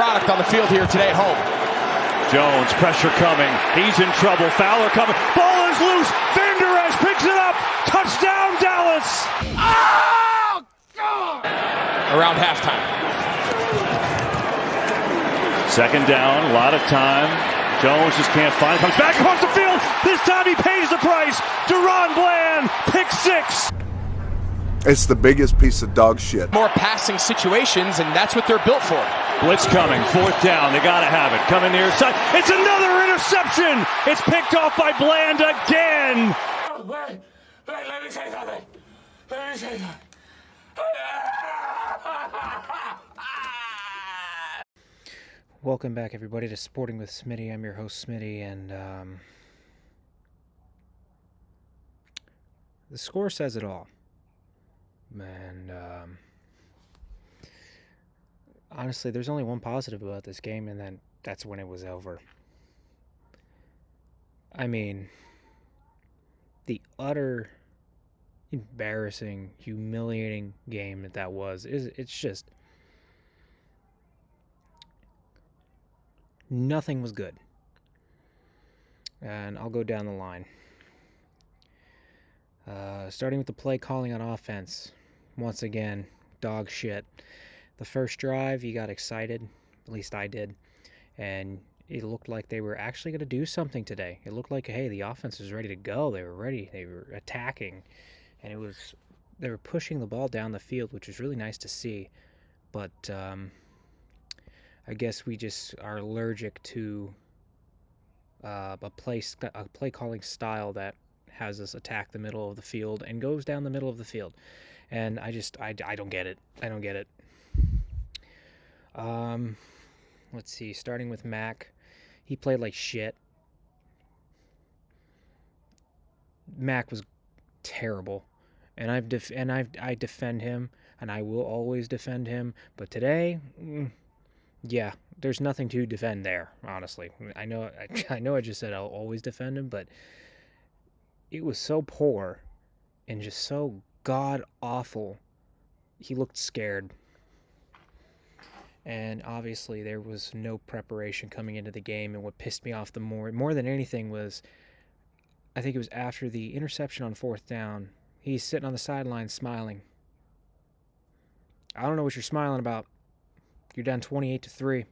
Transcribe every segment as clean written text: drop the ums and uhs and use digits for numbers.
product on the field here today at home. Jones, pressure coming. He's in trouble. Fowler coming. Ball is loose. Van Der Esch picks it up. Touchdown, Dallas. Oh, God. Around halftime. Second down, a lot of time. Jones just can't find it. Comes back across the field. This time he pays the price. Deron Bland, pick six. It's the biggest piece of dog shit. More passing situations, and that's what they're built for. Blitz coming, fourth down. They got to have it. Coming near side. It's another interception. It's picked off by Bland again. Wait, let me say something. Let me say something. Welcome back, everybody, to Sporting with Smitty. I'm your host, Smitty, and the score says it all. And honestly, there's only one positive about this game, and then that's when it was over. I mean, the utter embarrassing, humiliating game that was, it's just... nothing was good. And I'll go down the line. Starting with the play calling on offense. Once again, dog shit. The first drive, you got excited. At least I did. And it looked like they were actually going to do something today. It looked like, hey, the offense was ready to go. They were ready. They were attacking. And they were pushing the ball down the field, which was really nice to see. But I guess we just are allergic to a play calling style that has us attack the middle of the field and goes down the middle of the field. And I don't get it. I don't get it. Let's see. Starting with Mac, he played like shit. Mac was terrible, and I defend him, and I will always defend him. But today, yeah, there's nothing to defend there. Honestly, I know I just said I'll always defend him, but it was so poor and just so god awful. He looked scared. And obviously there was no preparation coming into the game, and what pissed me off more than anything was, I think it was after the interception on fourth down, he's sitting on the sideline smiling. I don't know what you're smiling about. You're down 28-3.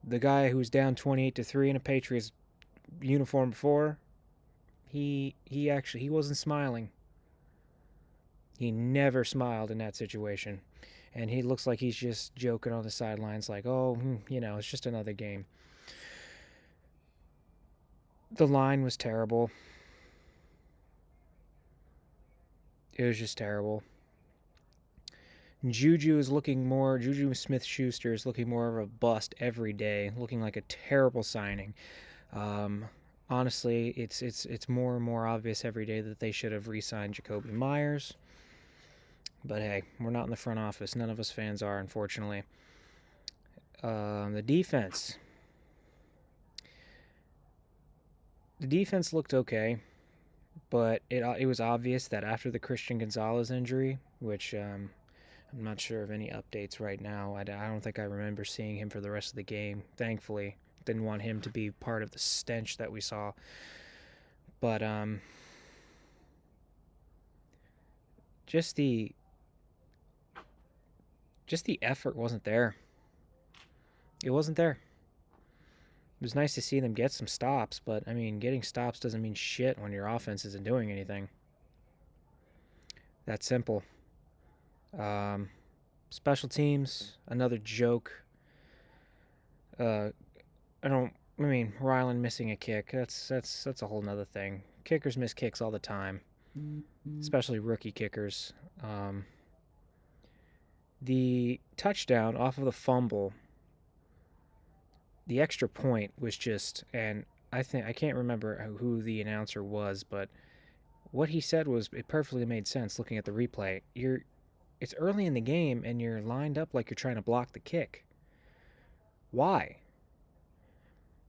The guy who was down 28-3 in a Patriots uniform before, he wasn't smiling. He never smiled in that situation. And he looks like he's just joking on the sidelines like, oh, it's just another game. The line was terrible. It was just terrible. Juju Smith-Schuster is looking more of a bust every day, looking like a terrible signing. Honestly, it's more and more obvious every day that they should have re-signed Jacoby Myers. But hey, we're not in the front office. None of us fans are, unfortunately. The defense. The defense looked okay, but it was obvious that after the Christian Gonzalez injury, which I'm not sure of any updates right now. I don't think I remember seeing him for the rest of the game, thankfully. Didn't want him to be part of the stench that we saw. But just the effort wasn't there. It wasn't there. It was nice to see them get some stops, but, I mean, getting stops doesn't mean shit when your offense isn't doing anything. That's simple. Special teams, another joke. Ryland missing a kick, that's a whole nother thing. Kickers miss kicks all the time, especially rookie kickers. The touchdown off of the fumble, the extra point was just, and I can't remember who the announcer was, but what he said it perfectly made sense looking at the replay. It's early in the game, and you're lined up like you're trying to block the kick. Why?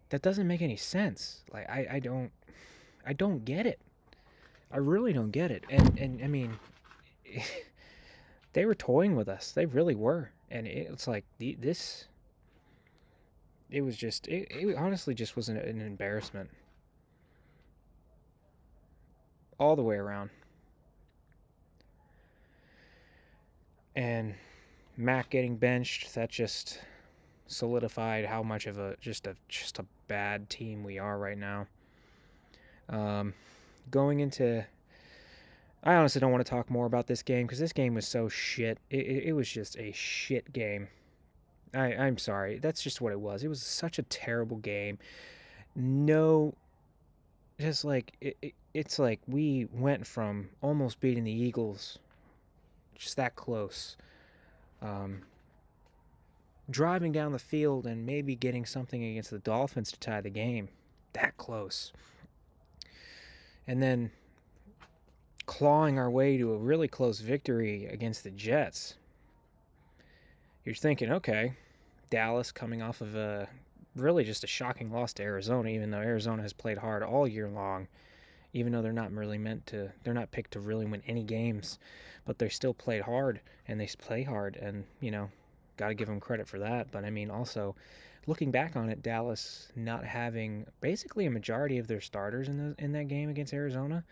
That doesn't make any sense. Like, I don't get it. I really don't get it. And I mean, they were toying with us. They really were. And it's like this. It was just. It honestly just was an embarrassment. All the way around. And Mac getting benched, that just solidified how much of a bad team we are right now. Going into, I honestly don't want to talk more about this game because this game was so shit. It was just a shit game. I'm sorry. That's just what it was. It was such a terrible game. No, just like it's like we went from almost beating the Eagles, just that close. Driving down the field and maybe getting something against the Dolphins to tie the game. That close. And then clawing our way to a really close victory against the Jets. You're thinking, okay, Dallas coming off of really just a shocking loss to Arizona, even though Arizona has played hard all year long, even though they're not picked to really win any games, but they still played hard, and they play hard, and, got to give them credit for that. But, I mean, also, looking back on it, Dallas not having basically a majority of their starters in that game against Arizona,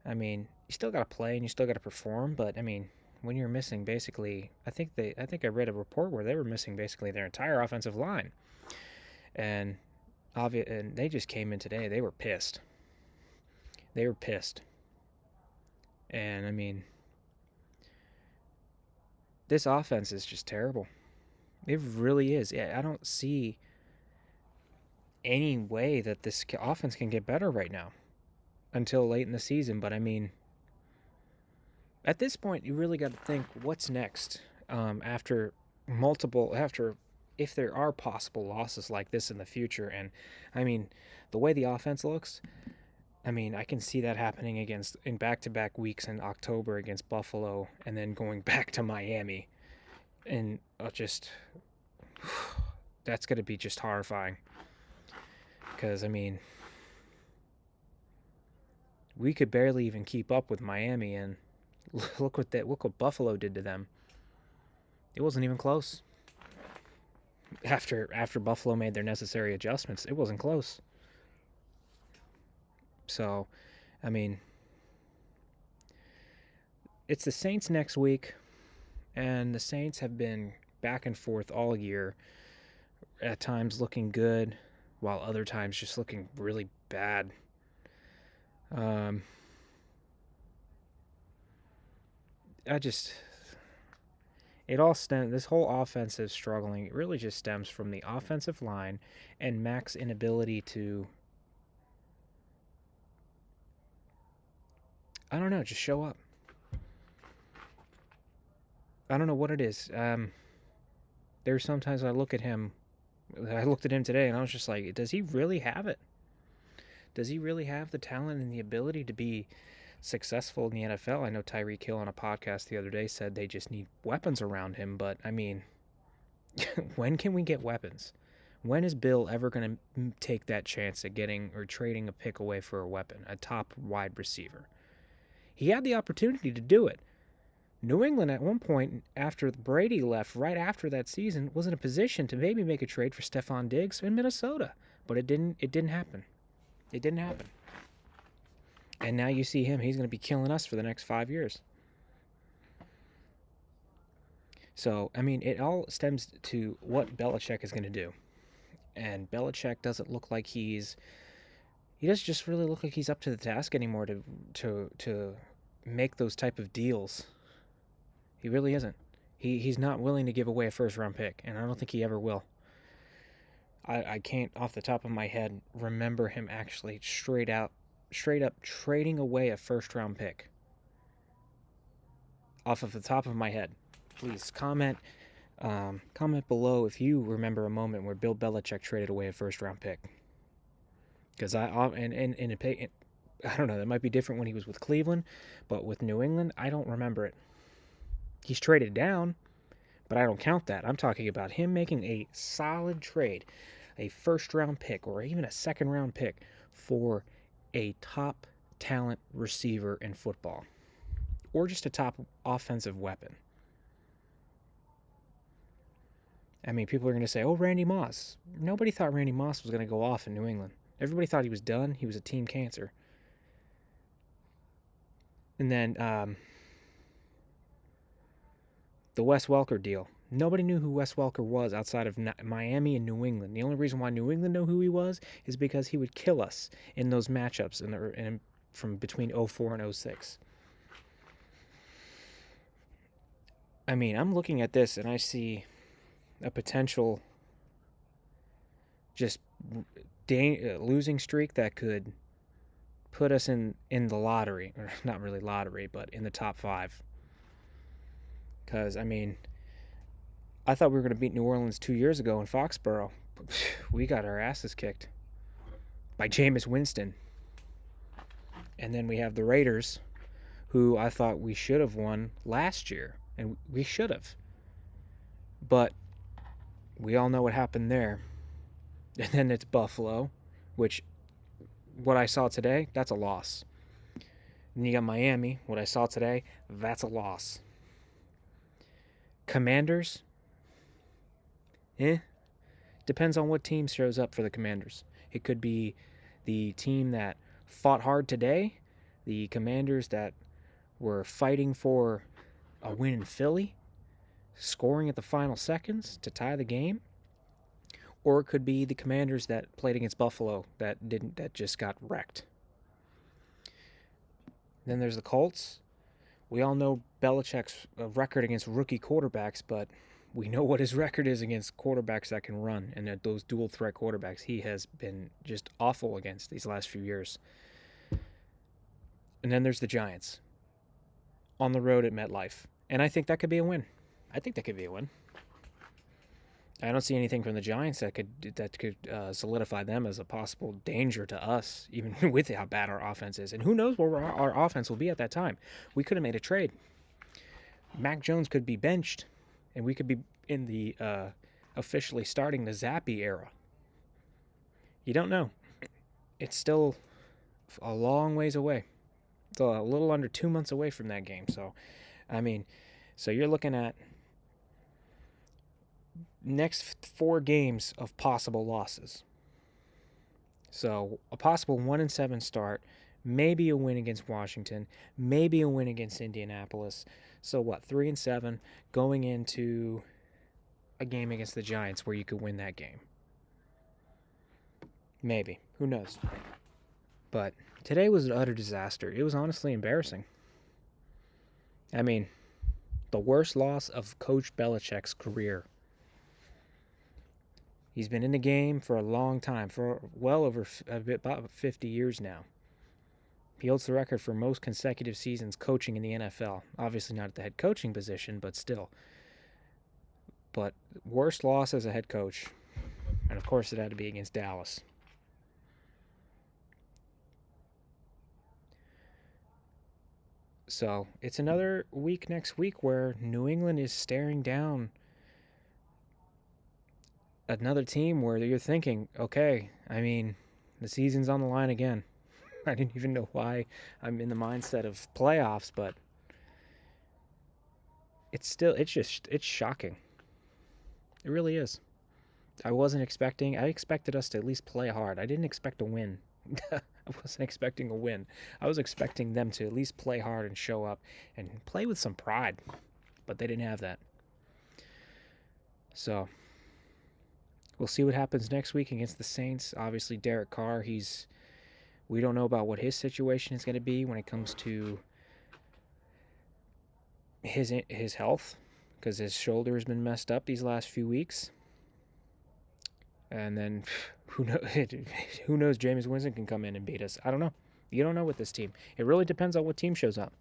I mean, you still got to play and you still got to perform, but, I mean, when you're missing basically, I think I read a report where they were missing basically their entire offensive line. And they just came in today. They were pissed. And, I mean, this offense is just terrible. It really is. Yeah, I don't see any way that this offense can get better right now until late in the season. But, I mean, at this point, you really got to think what's next if there are possible losses like this in the future. And, I mean, the way the offense looks, I mean, I can see that happening in back-to-back weeks in October against Buffalo and then going back to Miami. And that's going to be just horrifying. Because, I mean, we could barely even keep up with Miami, and look what Buffalo did to them. It wasn't even close. After Buffalo made their necessary adjustments, it wasn't close. So, I mean, it's the Saints next week, and the Saints have been back and forth all year, at times looking good, while other times just looking really bad. This whole offensive struggling, it really just stems from the offensive line and Mac's inability to, I don't know, just show up. I don't know what it is. There's sometimes I looked at him today and I was just like, does he really have it? Does he really have the talent and the ability to be successful in the NFL? I know Tyreek Hill on a podcast the other day said they just need weapons around him, but I mean, when can we get weapons? When is Bill ever going to take that chance at getting or trading a pick away for a weapon, a top wide receiver? He had the opportunity to do it. New England at one point, after Brady left, right after that season, was in a position to maybe make a trade for Stephon Diggs in Minnesota, but it didn't happen. It didn't happen. And now you see him, he's going to be killing us for the next 5 years. So, I mean, it all stems to what Belichick is going to do. And Belichick doesn't look like he doesn't just really look like he's up to the task anymore to make those type of deals. He really isn't. He's not willing to give away a first-round pick, and I don't think he ever will. I can't, off the top of my head, remember him actually straight up trading away a first-round pick. Off of the top of my head. Please comment below if you remember a moment where Bill Belichick traded away a first-round pick. Because I don't know, that might be different when he was with Cleveland, but with New England, I don't remember it. He's traded down, but I don't count that. I'm talking about him making a solid trade, a first-round pick or even a second-round pick for a top talent receiver in football, or just a top offensive weapon. I mean, people are going to say, oh, Randy Moss. Nobody thought Randy Moss was going to go off in New England. Everybody thought he was done. He was a team cancer. And then the Wes Welker deal. Nobody knew who Wes Welker was outside of Miami and New England. The only reason why New England knew who he was is because he would kill us in those matchups from between 04 and 06. I mean, I'm looking at this and I see a potential just losing streak that could put us in the lottery. Or not really lottery, but in the top 5. Because, I mean, I thought we were going to beat New Orleans 2 years ago in Foxborough. We got our asses kicked by Jameis Winston. And then we have the Raiders, who I thought we should have won last year. And we should have. But we all know what happened there. And then it's Buffalo, which what I saw today, that's a loss. And you got Miami, what I saw today, that's a loss. Commanders, depends on what team shows up for the Commanders. It could be the team that fought hard today, the Commanders that were fighting for a win in Philly, scoring at the final seconds to tie the game, or it could be the Commanders that played against Buffalo that just got wrecked. Then there's the Colts. We all know Belichick's record against rookie quarterbacks, but we know what his record is against quarterbacks that can run, and those dual threat quarterbacks he has been just awful against these last few years. And then there's the Giants on the road at MetLife, and I think that could be a win. I don't see anything from the Giants that could solidify them as a possible danger to us, even with how bad our offense is. And who knows where our offense will be at that time. We could have made a trade. Mac Jones could be benched, and we could be in the officially starting the Zappy era. You don't know. It's still a long ways away. It's a little under 2 months away from that game. So, I mean, so you're looking at next 4 games of possible losses. So a possible 1-7 start, maybe a win against Washington, maybe a win against Indianapolis. So what, 3-7 going into a game against the Giants where you could win that game. Maybe. Who knows? But today was an utter disaster. It was honestly embarrassing. I mean, the worst loss of Coach Belichick's career. He's been in the game for a long time, for well over about 50 years now. He holds the record for most consecutive seasons coaching in the NFL. Obviously not at the head coaching position, but still. But worst loss as a head coach. And of course it had to be against Dallas. So it's another week next week where New England is staring down another team where you're thinking, okay, I mean, the season's on the line again. I didn't even know why I'm in the mindset of playoffs, but it's shocking. It really is. I expected us to at least play hard. I didn't expect a win. I wasn't expecting a win. I was expecting them to at least play hard and show up and play with some pride, but they didn't have that. So we'll see what happens next week against the Saints. Obviously, Derek Carr, we don't know about what his situation is going to be when it comes to his health, because his shoulder has been messed up these last few weeks. And then who knows? Jameis Winston can come in and beat us. I don't know. You don't know with this team. It really depends on what team shows up.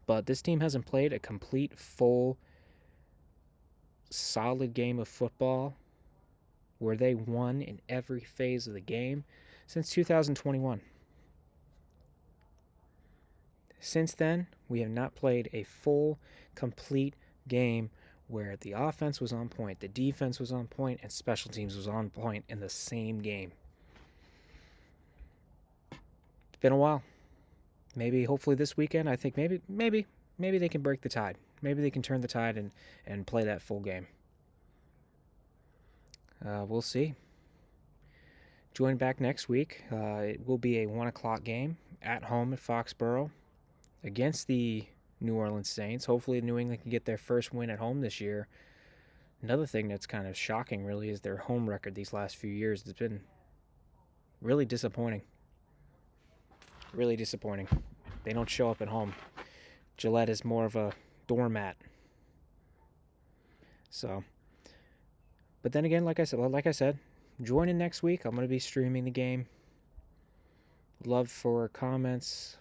But this team hasn't played a complete, full, solid game of football where they won in every phase of the game since 2021. Since then, we have not played a full, complete game where the offense was on point, the defense was on point, and special teams was on point in the same game. It's been a while. Maybe, hopefully this weekend, I think maybe they can break the tide. Maybe they can turn the tide and play that full game. we'll see. Join back next week. It will be a 1 o'clock game at home at Foxborough against the New Orleans Saints. Hopefully New England can get their first win at home this year. Another thing that's kind of shocking, really, is their home record these last few years. It's been really disappointing. Really disappointing. They don't show up at home. Gillette is more of a doormat. So, but then again, like I said, join in next week. I'm going to be streaming the game. Love for comments.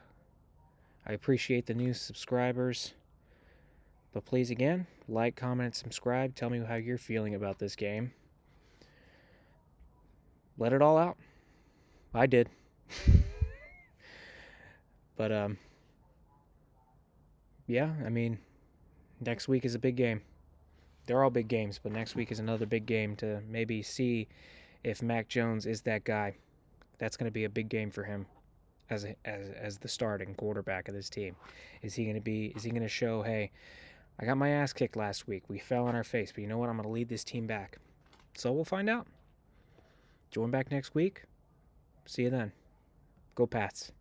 I appreciate the new subscribers. But please, again, like, comment, subscribe. Tell me how you're feeling about this game. Let it all out. I did. But, yeah, I mean, next week is a big game. They're all big games, but next week is another big game to maybe see if Mac Jones is that guy. That's going to be a big game for him as the starting quarterback of this team. Is he going to show, hey, I got my ass kicked last week. We fell on our face, but you know what? I'm going to lead this team back. So we'll find out. Join back next week. See you then. Go Pats.